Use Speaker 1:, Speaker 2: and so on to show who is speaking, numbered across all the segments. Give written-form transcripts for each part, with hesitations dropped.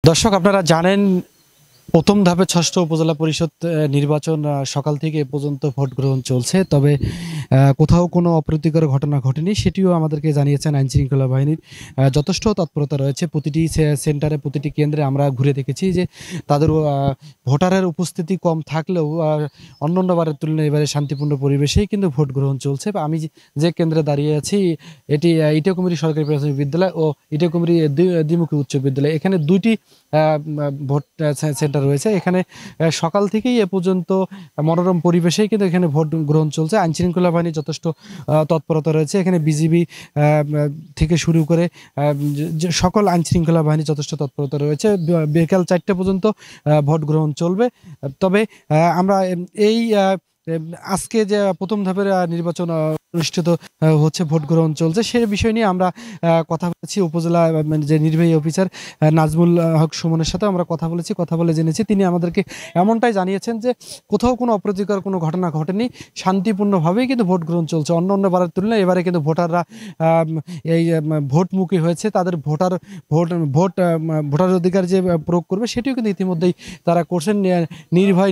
Speaker 1: দর্শক আপনারা জানেন প্রথম ধাপে ৬ষ্ঠ উপজেলা পরিষদ নির্বাচন সকাল থেকে এ পর্যন্ত ভোট গ্রহণ চলছে। তবে কোথাও কোনো অপ্রীতিকর ঘটনা ঘটেনি, সেটিও আমাদেরকে জানিয়েছেন আইনশৃঙ্খলা বাহিনীর যথেষ্ট তৎপরতা রয়েছে। প্রতিটি সেন্টারে, প্রতিটি কেন্দ্রে আমরা ঘুরে দেখেছি যে তাদের ভোটারের উপস্থিতি কম থাকলেও অন্যান্য বারের তুলনায় এবারে শান্তিপূর্ণ পরিবেশেই কিন্তু ভোট গ্রহণ চলছে। বা আমি যে কেন্দ্রে দাঁড়িয়ে আছি এটি ইটাকুমিরি সরকারি প্রাথমিক বিদ্যালয় ও ইটাকুমিরি দ্বিমুখী উচ্চ বিদ্যালয়। এখানে দুইটি ভোট সেন্টার রয়েছে। এখানে সকাল থেকেই এ পর্যন্ত মনোরম পরিবেশেই কিন্তু এখানে ভোট গ্রহণ চলছে। আইনশৃঙ্খলা বাহিনী যথেষ্ট তৎপরতা রয়েছে। এখানে বিজিবি থেকে শুরু করে সকল আইনশৃঙ্খলা বাহিনী যথেষ্ট তৎপরতা রয়েছে। বিকাল 4টা পর্যন্ত ভোট গ্রহণ চলবে। তবে আমরা এই আজকে যে প্রথম ধাপের নির্বাচন অনুষ্ঠিত হচ্ছে, ভোট গ্রহণ চলছে, সে বিষয় নিয়ে আমরা কথা বলেছি উপজেলা যে নির্বাহী অফিসার নাজমুল হক সুমনের সাথে আমরা কথা বলে জেনেছি তিনি আমাদেরকে এমনটাই জানিয়েছেন যে কোথাও কোনো অপ্রীতিকর কোনো ঘটনা ঘটেনি, শান্তিপূর্ণভাবেই কিন্তু ভোট গ্রহণ চলছে। অন্য বারের তুলনায় এবারে কিন্তু ভোটাররা এই ভোটমুখী হয়েছে। তাদের ভোটার অধিকার যে প্রয়োগ করবে সেটিও কিন্তু ইতিমধ্যেই তারা করছেন।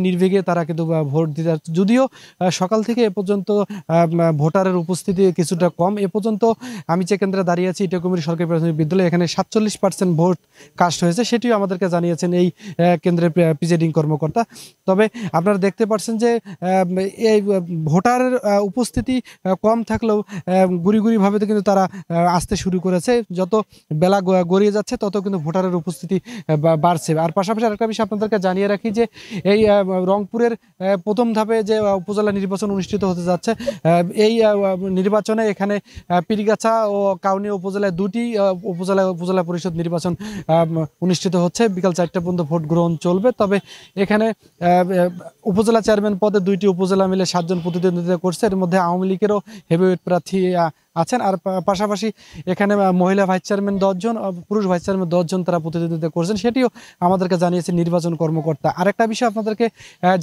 Speaker 1: নির্ভয়ে তারা কিন্তু ভোট দিতে, যদিও সকাল থেকে এ পর্যন্ত ভোটারের উপস্থিতি কিছুটা কম। এ পর্যন্ত আমি যে কেন্দ্রে দাঁড়িয়ে আছি ইটাকুমিরি সরকারি প্রাথমিক বিদ্যালয়, এখানে 47% ভোট কাস্ট হয়েছে, সেটিও আমাদেরকে জানিয়েছেন এই কেন্দ্রের প্রিজাইডিং কর্মকর্তা। তবে আপনারা দেখতে পাচ্ছেন যে এই ভোটারের উপস্থিতি কম থাকলেও গুড়িভাবে কিন্তু তারা আসতে শুরু করেছে। যত বেলা গড়িয়ে যাচ্ছে তত কিন্তু ভোটারের উপস্থিতি বাড়ছে। আর পাশাপাশি আরেকটা বিষয় আপনাদেরকে জানিয়ে রাখি যে এই রংপুরের প্রথম ধাপে যে উপজেলা নির্বাচন অনুষ্ঠিত হতে যাচ্ছে, এই নির্বাচনে এখানে পীরগাছা ও কাউনিয়া উপজেলায় দুটি উপজেলা পরিষদ নির্বাচন অনুষ্ঠিত হচ্ছে। বিকাল 4টা পর্যন্ত ভোট গ্রহণ চলবে। তবে এখানে উপজেলা চেয়ারম্যান পদে 2টি উপজেলা মিলে 7 জন প্রতিদ্বন্দ্বিতা করছে। এর মধ্যে আওয়ামী লীগেরও হেভিওয়েট প্রার্থী আছেন। আর পাশাপাশি এখানে মহিলা ভাইস চেয়ারম্যান 10 জন, পুরুষ ভাইস চেয়ারম্যান 10 জন তারা প্রতিদ্বন্দ্বিতা করছেন, সেটিও আমাদেরকে জানিয়েছে নির্বাচন কর্মকর্তা। আরেকটা বিষয় আপনাদেরকে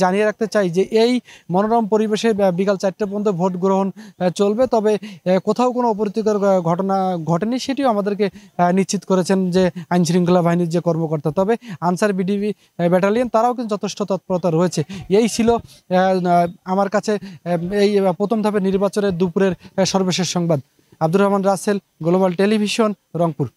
Speaker 1: জানিয়ে রাখতে চাই যে এই মনোরম পরিবেশে বিকাল 4টা পর্যন্ত ভোট গ্রহণ চলবে। তবে কোথাও কোনো অপ্রীতিকর ঘটনা ঘটেনি, সেটিও আমাদেরকে নিশ্চিত করেছেন যে আইনশৃঙ্খলা বাহিনীর যে কর্মকর্তা। তবে আনসার বিডিবি ব্যাটালিয়ন তারাও কিন্তু যথেষ্ট তৎপরতা রয়েছে। এই ছিল আমার কাছে এই প্রথম ধাপের নির্বাচনের দুপুরের সর্বশেষ সংবাদ। Abdur Rahman Rasel, global television, Rangpur.